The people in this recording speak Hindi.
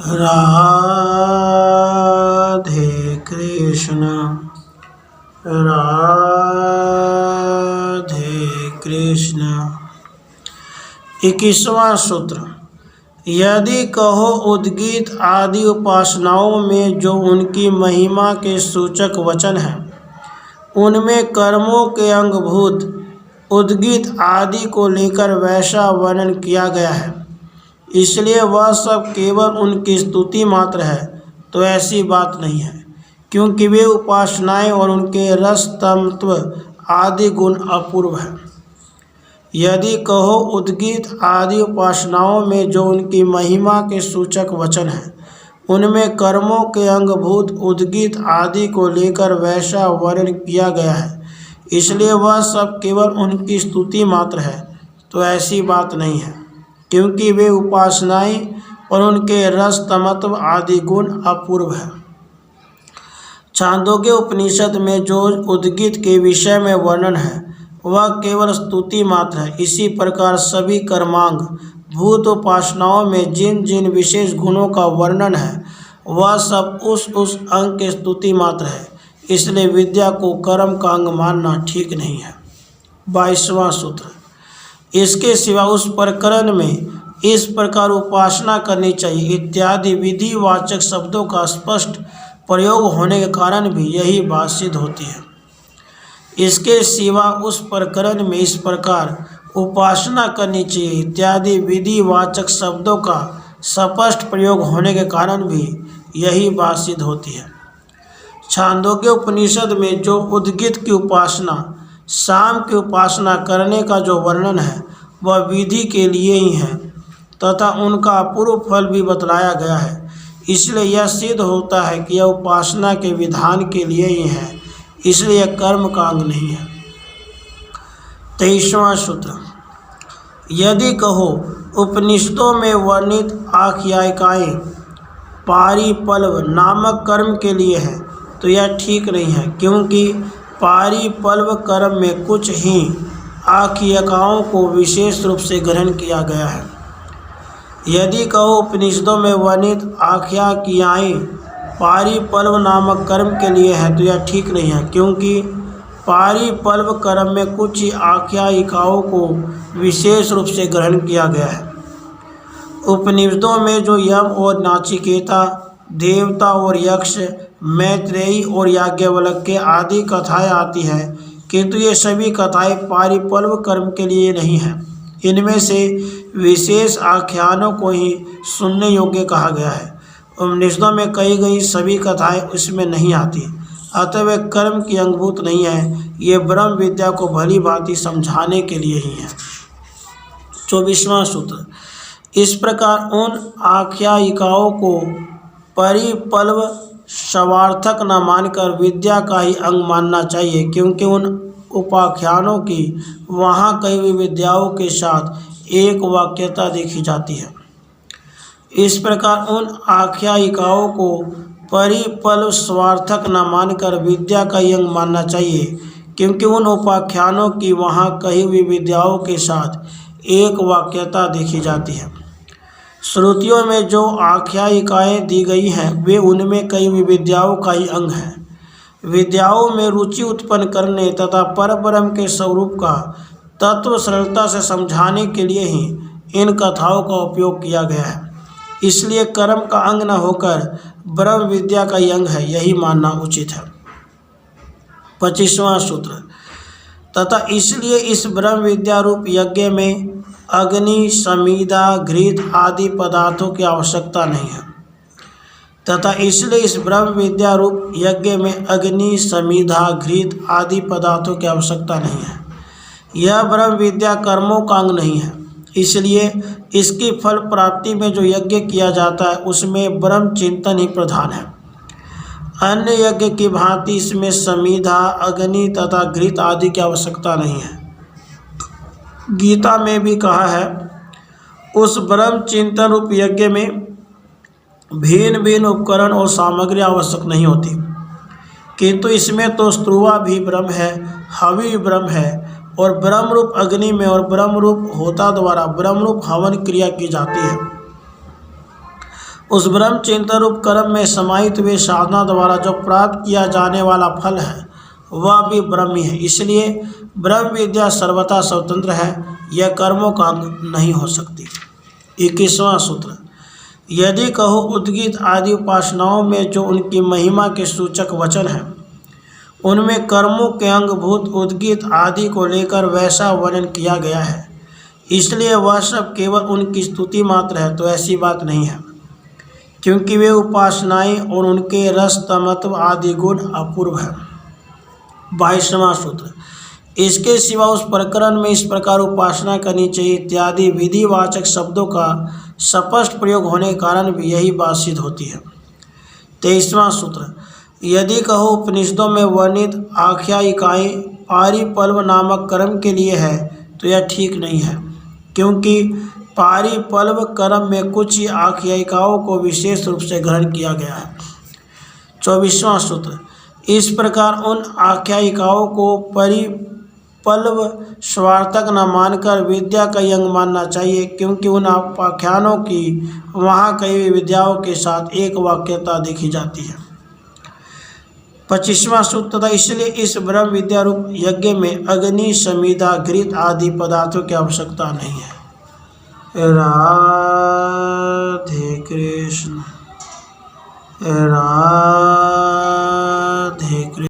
राधे कृष्ण राधे कृष्ण। 21वां सूत्र। यदि कहो उद्गीत आदि उपासनाओं में जो उनकी महिमा के सूचक वचन हैं, उनमें कर्मों के अंगभूत उद्गीत आदि को लेकर वैसा वर्णन किया गया है, इसलिए वह सब केवल उनकी स्तुति मात्र है, तो ऐसी बात नहीं है, क्योंकि वे उपासनाएं और उनके रस तत्व आदि गुण अपूर्व हैं। यदि कहो उद्गीत आदि उपासनाओं में जो उनकी महिमा के सूचक वचन हैं, उनमें कर्मों के अंगभूत उद्गीत आदि को लेकर वैसा वर्णन किया गया है, इसलिए वह सब केवल उनकी स्तुति मात्र है, तो ऐसी बात नहीं है, क्योंकि वे उपासनाएं और उनके रस तत्व आदि गुण अपूर्व है। छांदोग्य उपनिषद में जो उद्गीत के विषय में वर्णन है वह केवल स्तुति मात्र है। इसी प्रकार सभी कर्मांग भूत उपासनाओं में जिन जिन विशेष गुणों का वर्णन है वह सब उस अंग के स्तुति मात्र है, इसलिए विद्या को कर्म का अंग मानना ठीक नहीं है। 22वां सूत्र। इसके सिवा उस प्रकरण में इस प्रकार उपासना करनी चाहिए इत्यादि विधिवाचक शब्दों का स्पष्ट प्रयोग होने के कारण भी यही बात सिद्ध होती है। इसके सिवा उस प्रकरण में इस प्रकार उपासना करनी चाहिए इत्यादि विधिवाचक शब्दों का स्पष्ट प्रयोग होने के कारण भी यही बात सिद्ध होती है। छांदोग्य उपनिषद में जो उद्गीत की उपासना शाम की उपासना करने का जो वर्णन है वह विधि के लिए ही है तथा उनका अपूर्व फल भी बतलाया गया है, इसलिए यह सिद्ध होता है कि यह उपासना के विधान के लिए ही है, इसलिए यह कर्म का अंग नहीं है। 23वां सूत्र। यदि कहो उपनिषदों में वर्णित आख्यायिकाएँ पारिपल्व नामक कर्म के लिए है, तो यह ठीक नहीं है, क्योंकि पारिपल्व कर्म में कुछ ही आख्यायिकाओं को विशेष रूप से ग्रहण किया गया है। यदि कहो उपनिषदों में वर्णित आख्यायिकाएँ पारिपल्व नामक कर्म के लिए है, तो यह ठीक नहीं है, क्योंकि पारिपल्व कर्म में कुछ ही आख्यायिकाओं को विशेष रूप से ग्रहण किया गया है। उपनिषदों में जो यम और नाचिकेता, देवता और यक्ष, मैत्रेयी और याज्ञवल्क्य आदि कथाएं आती हैं, किंतु ये सभी कथाएं पारिपल्व कर्म के लिए नहीं हैं। इनमें से विशेष आख्यानों को ही सुनने योग्य कहा गया है। उपनिषदों में कही गई सभी कथाएं उसमें नहीं आती, अतः वे कर्म की अंगभूत नहीं है, ये ब्रह्म विद्या को भली भांति समझाने के लिए ही है। 24वां सूत्र। इस प्रकार उन आख्यायिकाओं को परिपल्व स्वार्थक न मानकर विद्या का ही अंग मानना चाहिए, क्योंकि उन उपाख्यानों की वहाँ कई हुई विद्याओं के साथ एक वाक्यता देखी जाती है। इस प्रकार उन आख्यायिकाओं को परिपल्व स्वार्थक न मानकर विद्या का ही अंग मानना चाहिए, क्योंकि उन उपाख्यानों की वहाँ कही हुई विद्याओं के साथ एक वाक्यता देखी जाती है। श्रुतियों में जो आख्यायिकाएँ दी गई हैं वे उनमें कई हुई विद्याओं का ही अंग है। विद्याओं में रुचि उत्पन्न करने तथा परब्रह्म के स्वरूप का तत्व सरलता से समझाने के लिए ही इन कथाओं का उपयोग किया गया है, इसलिए कर्म का अंग न होकर ब्रह्म विद्या का ही अंग है, यही मानना उचित है। 25वां सूत्र। तथा इसलिए इस ब्रह्म विद्या रूप यज्ञ में अग्नि, समीधा, घृत आदि पदार्थों की आवश्यकता नहीं है। तथा इसलिए इस ब्रह्म विद्या रूप यज्ञ में अग्नि, समीधा, घृत आदि पदार्थों की आवश्यकता नहीं है। यह ब्रह्म विद्या कर्मों का अंग नहीं है, इसलिए इसकी फल प्राप्ति में जो यज्ञ किया जाता है उसमें ब्रह्म चिंतन ही प्रधान है। अन्य यज्ञ की भांति इसमें समीधा, अग्नि तथा घृत आदि की आवश्यकता नहीं है। गीता में भी कहा है, उस ब्रह्म चिंतन रूप यज्ञ में भिन्न भिन्न उपकरण और सामग्री आवश्यक नहीं होती, किंतु इसमें तो स्त्रुवा भी ब्रह्म है, हवि भी ब्रह्म है, और ब्रह्म रूप अग्नि में और ब्रह्म रूप होता द्वारा ब्रह्म रूप हवन क्रिया की जाती है। उस ब्रह्म चिंतन रूप कर्म में समाहित हुए साधना द्वारा जो प्राप्त किया जाने वाला फल है वह भी ब्रह्म ही है। इसलिए ब्रह्म विद्या सर्वथा स्वतंत्र है, यह कर्मों का अंग नहीं हो सकती। 21वां सूत्र, यदि कहो उद्गीत आदि उपासनाओं में जो उनकी महिमा के सूचक वचन हैं उनमें कर्मों के अंगभूत उद्गीत आदि को लेकर वैसा वर्णन किया गया है, इसलिए वह सब केवल उनकी स्तुति मात्र है, तो ऐसी बात नहीं है, क्योंकि वे उपासनाएं और उनके रस तमत्व आदि गुण अपूर्व है। 22वां सूत्र, इसके सिवा उस प्रकरण में इस प्रकार उपासना करनी चाहिए इत्यादि विधिवाचक शब्दों का स्पष्ट प्रयोग होने के कारण भी यही बात सिद्ध होती है। 23वां सूत्र, यदि कहो उपनिषदों में वर्णित आख्यायिकाएँ पारिपल्व नामक कर्म के लिए है तो यह ठीक नहीं है, क्योंकि पारिपल्व कर्म में कुछ ही आख्यायिकाओं को विशेष रूप से ग्रहण किया गया है। 24वां सूत्र, इस प्रकार उन आख्यायिकाओं को परिपल्व स्वार्थक न मानकर विद्या का अंग मानना चाहिए, क्योंकि उन आख्यानों की वहाँ कई विद्याओं के साथ एक वाक्यता देखी जाती है। 25वां सूत्र, तथा इसलिए इस ब्रह्म विद्या रूप यज्ञ में अग्नि समिधा घृत आदि पदार्थों की आवश्यकता नहीं है। राधे कृष्ण, राधे कृष्ण।